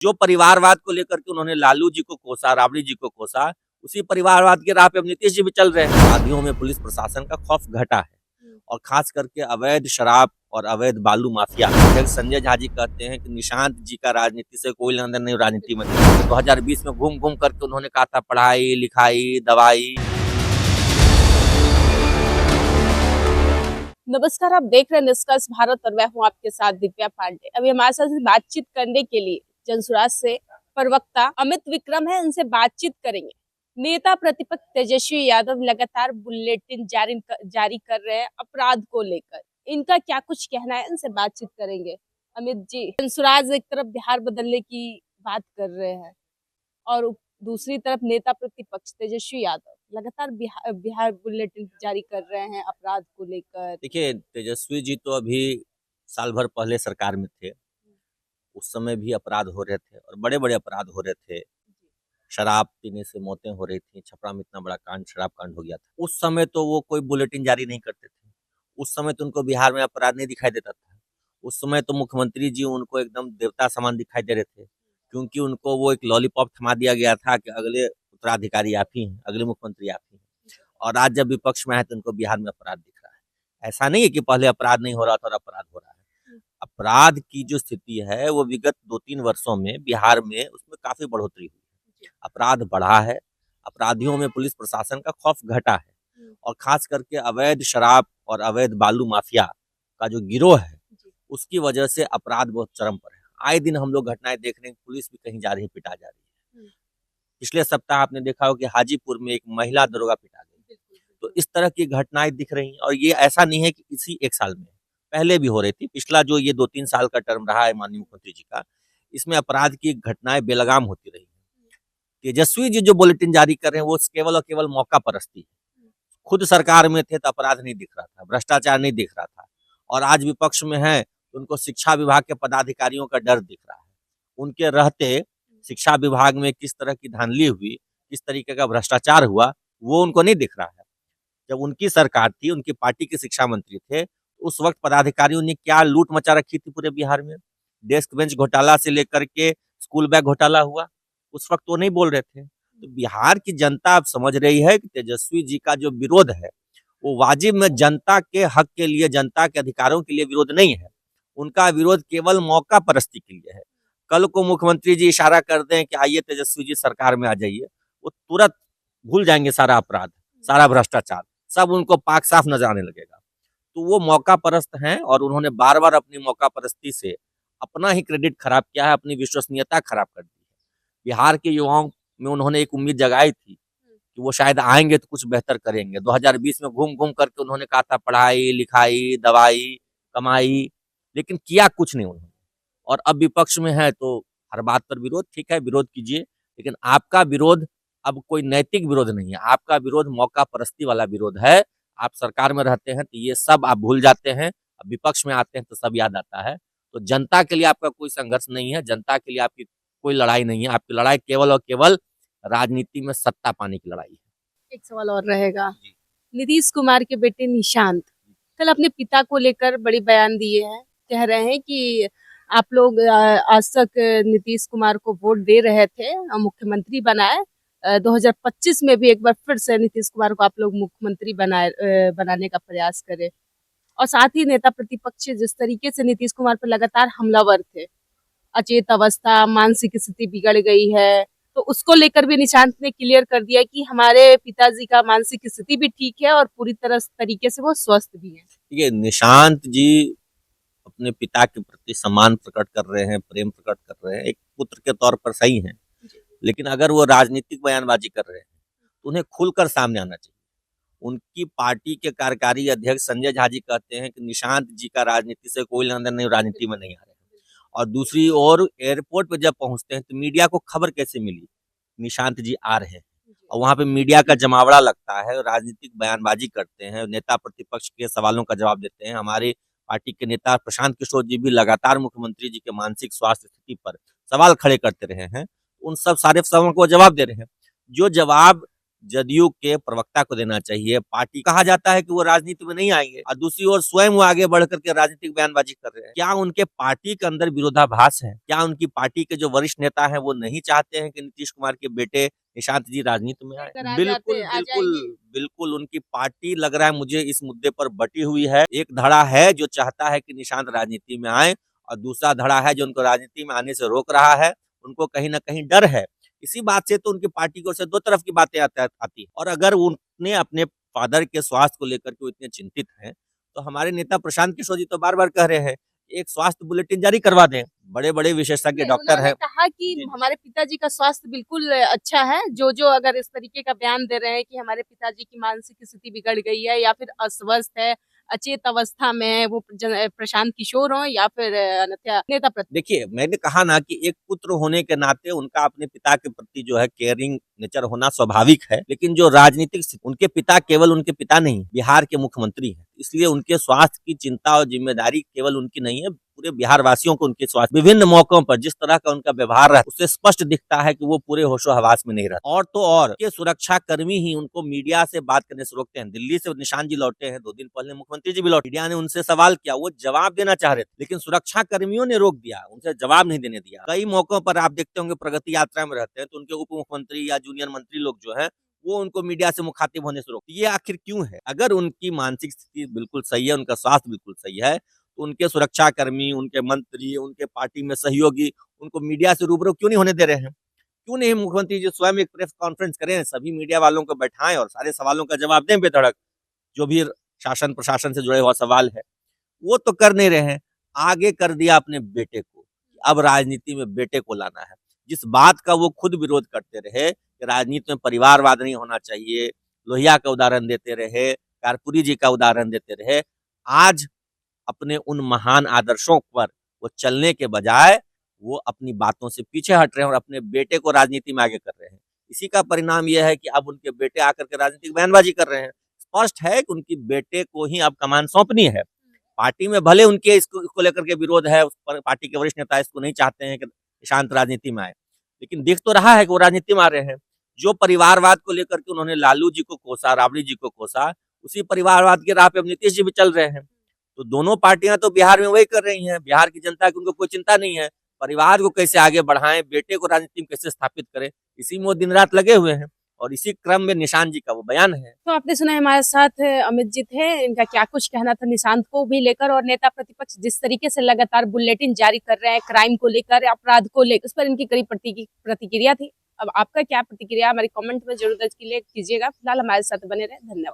जो परिवारवाद को लेकर के उन्होंने लालू जी को कोसा, राबड़ी जी को कोसा, उसी परिवारवाद के राह पे अब नीतीश जी भी चल रहे हैं। अपराधियों में पुलिस प्रशासन का खौफ घटा है और खास करके अवैध शराब और अवैध बालू माफिया। अध्यक्ष संजय झा जी कहते हैं कि निशांत जी का राजनीति से कोई लेना देना नहीं, राजनीति में 2020 में घूम घूम करके उन्होंने कहा था पढ़ाई लिखाई दवाई। नमस्कार, आप देख रहे हैं निष्कर्ष भारत और मैं हूं आपके साथ दिव्या पांडे। अभी हमारे साथ बातचीत करने के लिए जनसुराज से प्रवक्ता अमित विक्रम है, इनसे बातचीत करेंगे। नेता प्रतिपक्ष तेजस्वी यादव लगातार बुलेटिन जारी कर रहे हैं अपराध को लेकर, इनका क्या कुछ कहना है, इनसे बातचीत करेंगे। अमित जी, जनसुराज एक तरफ बिहार बदलने की बात कर रहे हैं और दूसरी तरफ नेता प्रतिपक्ष तेजस्वी यादव लगातार बिहार बुलेटिन जारी कर रहे हैं अपराध को लेकर। देखिए, तेजस्वी जी तो अभी साल भर पहले सरकार में थे, उस समय भी अपराध हो रहे थे और बड़े बड़े अपराध हो रहे थे। शराब पीने से मौतें हो रही थी, छपरा में इतना बड़ा कांड शराब कांड हो गया था। उस समय तो वो कोई बुलेटिन जारी नहीं करते थे, उस समय तो उनको बिहार में अपराध नहीं दिखाई देता था। उस समय तो मुख्यमंत्री जी उनको एकदम देवता समान दिखाई दे रहे थे, क्योंकि उनको वो एक लॉलीपॉप थमा दिया गया था कि अगले उत्तराधिकारी आप ही हैं, अगले मुख्यमंत्री आप ही हैं। और आज जब विपक्ष में है तो उनको बिहार में अपराध दिख रहा है। ऐसा नहीं है कि पहले अपराध नहीं हो रहा था और अपराध हो रहा है। अपराध की जो स्थिति है वो विगत 2-3 वर्षों में बिहार में उसमें काफी बढ़ोतरी हुई है, अपराध बढ़ा है, अपराधियों में पुलिस प्रशासन का खौफ घटा है और खास करके अवैध शराब और अवैध बालू माफिया का जो गिरोह है उसकी वजह से अपराध बहुत चरम पर है। आए दिन हम लोग घटनाएं देख रहे हैं, पुलिस भी कहीं जा रही है, पिटा जा रही है। पिछले सप्ताह आपने देखा हो कि हाजीपुर में एक महिला दरोगा पिटा गई। तो इस तरह की घटनाएं दिख रही हैं और ये ऐसा नहीं है कि इसी एक साल में, पहले भी हो रही थी। पिछला जो ये 2-3 साल का टर्म रहा है माननीय मुख्यमंत्री जी का, इसमें अपराध की घटनाएं बेलगाम होती रही। तेजस्वी जी जो बुलेटिन जारी कर रहे हैं वो केवल और केवल मौका परस्ती है। खुद सरकार में थे तो अपराध नहीं दिख रहा था, भ्रष्टाचार नहीं दिख रहा था, और आज विपक्ष में है तो उनको शिक्षा विभाग के पदाधिकारियों का डर दिख रहा है। उनके रहते शिक्षा विभाग में किस तरह की धांधली हुई, किस तरीके का भ्रष्टाचार हुआ, वो उनको नहीं दिख रहा है। जब उनकी सरकार थी, उनकी पार्टी के शिक्षा मंत्री थे, उस वक्त पदाधिकारियों ने क्या लूट मचा रखी थी पूरे बिहार में। डेस्क बेंच घोटाला से लेकर के स्कूल बैग घोटाला हुआ, उस वक्त वो नहीं बोल रहे थे। तो बिहार की जनता अब समझ रही है कि तेजस्वी जी का जो विरोध है वो वाजिब में जनता के हक के लिए, जनता के अधिकारों के लिए विरोध नहीं है। उनका विरोध केवल मौका परस्ती के लिए है। कल को मुख्यमंत्री जी इशारा कर दें कि आइए तेजस्वी जी सरकार में आ जाइए, वो तुरंत भूल जाएंगे सारा अपराध, सारा भ्रष्टाचार, सब उनको पाक साफ नजर आने लगेगा। तो वो मौका परस्त हैं और उन्होंने बार बार अपनी मौका परस्ती से अपना ही क्रेडिट खराब किया है, अपनी विश्वसनीयता खराब कर दी है। बिहार के युवाओं में उन्होंने एक उम्मीद जगाई थी कि वो शायद आएंगे तो कुछ बेहतर करेंगे। 2020 में घूम घूम करके उन्होंने कहा था पढ़ाई लिखाई दवाई कमाई, लेकिन किया कुछ नहीं उन्होंने। और अब विपक्ष में है तो हर बात पर विरोध, ठीक है विरोध कीजिए, लेकिन आपका विरोध अब कोई नैतिक विरोध नहीं है, आपका विरोध मौका परस्ती वाला विरोध है। आप सरकार में रहते हैं तो ये सब आप भूल जाते हैं, अब विपक्ष में आते हैं तो सब याद आता है। तो जनता के लिए आपका कोई संघर्ष नहीं है, जनता के लिए आपकी कोई लड़ाई नहीं है, आपकी लड़ाई केवल और केवल राजनीति में सत्ता पाने की लड़ाई है। एक सवाल और रहेगा, नीतीश कुमार के बेटे निशांत कल अपने पिता को लेकर बड़ी बयान दिए हैं, कह रहे हैं कि आप लोग आज तक नीतीश कुमार को वोट दे रहे थे, मुख्यमंत्री बनाए, 2025 में भी एक बार फिर से नीतीश कुमार को आप लोग मुख्यमंत्री बनाने का प्रयास करें। और साथ ही नेता प्रतिपक्ष जिस तरीके से नीतीश कुमार पर लगातार हमलावर थे, अचेत अवस्था, मानसिक स्थिति बिगड़ गई है, तो उसको लेकर भी निशांत ने क्लियर कर दिया कि हमारे पिताजी का मानसिक स्थिति भी ठीक है और पूरी तरह तरीके से वो स्वस्थ भी है। ये निशांत जी अपने पिता के प्रति सम्मान प्रकट कर रहे हैं, प्रेम प्रकट कर रहे हैं, एक पुत्र के तौर पर सही हैं, लेकिन अगर वो राजनीतिक बयानबाजी कर रहे हैं तो उन्हें खुलकर सामने आना चाहिए। उनकी पार्टी के कार्यकारी अध्यक्ष संजय झा जी कहते हैं कि निशांत जी का राजनीति से कोई लेना देना नहीं, राजनीति में नहीं आ रहे हैं। और दूसरी ओर एयरपोर्ट पे जब पहुंचते हैं तो मीडिया को खबर कैसे मिली निशांत जी आ रहे हैं, और वहां पे मीडिया का जमावड़ा लगता है, राजनीतिक बयानबाजी करते हैं, नेता प्रतिपक्ष के सवालों का जवाब देते हैं। हमारे पार्टी के नेता प्रशांत किशोर जी भी लगातार मुख्यमंत्री जी के मानसिक स्वास्थ्य स्थिति पर सवाल खड़े करते रहे हैं, उन सब सारे सवालों को जवाब दे रहे हैं। जो जवाब जदयू के प्रवक्ता को देना चाहिए। पार्टी कहा जाता है कि वो राजनीति में नहीं आएंगे और दूसरी ओर स्वयं वो आगे बढ़ करके राजनीतिक बयानबाजी कर रहे हैं। क्या उनके पार्टी के अंदर विरोधाभास है? क्या उनकी पार्टी के जो वरिष्ठ नेता हैं वो नहीं चाहते हैं कि नीतीश कुमार के बेटे निशांत जी राजनीति में आए? बिल्कुल बिल्कुल बिल्कुल, उनकी पार्टी लग रहा है मुझे इस मुद्दे पर बटी हुई है। एक धड़ा है जो चाहता है कि निशांत राजनीति में आए और दूसरा धड़ा है जो उनको राजनीति में आने से रोक रहा है। उनको कहीं ना कहीं डर है। इसी बात से तो उनकी पार्टी की ओर से दो तरफ की बातें आती। और अगर उन्हें अपने फादर के स्वास्थ्य को लेकर के वो इतने चिंतित हैं, तो हमारे नेता प्रशांत किशोर जी तो बार बार कह रहे हैं एक स्वास्थ्य बुलेटिन जारी करवा दें। बड़े बड़े विशेषज्ञ डॉक्टर हैं। कहा कि हमारे पिताजी का स्वास्थ्य बिल्कुल अच्छा है। जो अगर इस तरीके का बयान दे रहे हैं कि हमारे पिताजी की मानसिक स्थिति बिगड़ गई है या फिर अस्वस्थ है, अचेत अवस्था में है, वो प्रशांत किशोर हो या फिर अन्यथा नेता प्रतिपक्ष। देखिए, मैंने कहा ना कि एक पुत्र होने के नाते उनका अपने पिता के प्रति जो है केयरिंग नेचर होना स्वाभाविक है। लेकिन जो राजनीतिक उनके पिता केवल उनके पिता नहीं, बिहार के मुख्यमंत्री हैं। इसलिए उनके स्वास्थ्य की चिंता और जिम्मेदारी केवल उनकी नहीं है, पूरे बिहार वासियों को उनके स्वास्थ्य विभिन्न मौकों पर जिस तरह का उनका व्यवहार है उससे स्पष्ट दिखता है कि वो पूरे होशो हवास में नहीं रहते। और तो और के सुरक्षा कर्मी ही उनको मीडिया से बात करने से रोकते हैं। दिल्ली से निशांत जी लौटे हैं, 2 दिन पहले मुख्यमंत्री जी भी लौटे। मीडिया ने उनसे सवाल किया, वो जवाब देना चाह रहे थे, लेकिन सुरक्षा कर्मियों ने रोक दिया, उनसे जवाब नहीं देने दिया। कई मौकों पर आप देखते होंगे प्रगति यात्रा में रहते हैं तो उनके उप मुख्यमंत्री या जूनियर मंत्री लोग जो है वो उनको मीडिया से मुखातिब होने से रोकते। ये आखिर क्यों है? अगर उनकी मानसिक स्थिति बिल्कुल सही है, उनका स्वास्थ्य बिल्कुल सही है, तो उनके सुरक्षा कर्मी, उनके मंत्री, उनके पार्टी में सहयोगी उनको मीडिया से रूबरू क्यों नहीं होने दे रहे हैं? क्यों नहीं मुख्यमंत्री जी स्वयं एक प्रेस कॉन्फ्रेंस करें, सभी मीडिया वालों को बैठाएं और सारे सवालों का जवाब दें बेधड़क, जो भी शासन प्रशासन से जुड़े हुआ सवाल है। वो तो कर नहीं रहे हैं। आगे कर दिया अपने बेटे को। अब राजनीति में बेटे को लाना है। जिस बात का वो खुद विरोध करते रहे कि राजनीति में परिवारवाद नहीं होना चाहिए, लोहिया का उदाहरण देते रहे, कर्पूरी जी का उदाहरण देते रहे, आज अपने उन महान आदर्शों पर वो चलने के बजाय वो अपनी बातों से पीछे हट रहे हैं और अपने बेटे को राजनीति में आगे कर रहे हैं। इसी का परिणाम यह है कि अब उनके बेटे आकर के राजनीतिक बयानबाजी कर रहे हैं। स्पष्ट है कि उनकी बेटे को ही अब कमान सौंपनी है। पार्टी में भले उनके इसको लेकर के विरोध है, उस पर पार्टी के वरिष्ठ नेता इसको नहीं चाहते हैं कि निशांत राजनीति में आए, लेकिन दिख तो रहा है कि वो राजनीति में आ रहे हैं। जो परिवारवाद को लेकर के उन्होंने लालू जी को कोसा, राबड़ी जी को कोसा, उसी परिवारवाद की राह पे अब नीतीश जी भी चल रहे हैं। तो दोनों पार्टियां तो बिहार में वही कर रही हैं। बिहार की जनता की उनको कोई चिंता नहीं है। परिवार को कैसे आगे बढ़ाएं, बेटे को राजनीति में कैसे स्थापित करें, इसी में वो दिन रात लगे हुए हैं और इसी क्रम में निशांत जी का वो बयान है। तो आपने सुना हमारे साथ अमित जी थे, इनका क्या कुछ कहना था निशांत को भी लेकर और नेता प्रतिपक्ष जिस तरीके से लगातार बुलेटिन जारी कर रहे हैं क्राइम को लेकर, अपराध को लेकर, उस पर इनकी कड़ी प्रतिक्रिया थी। अब आपका क्या प्रतिक्रिया हमारी कमेंट में जरूर दर्ज कीजिएगा। फिलहाल हमारे साथ बने रहे, धन्यवाद।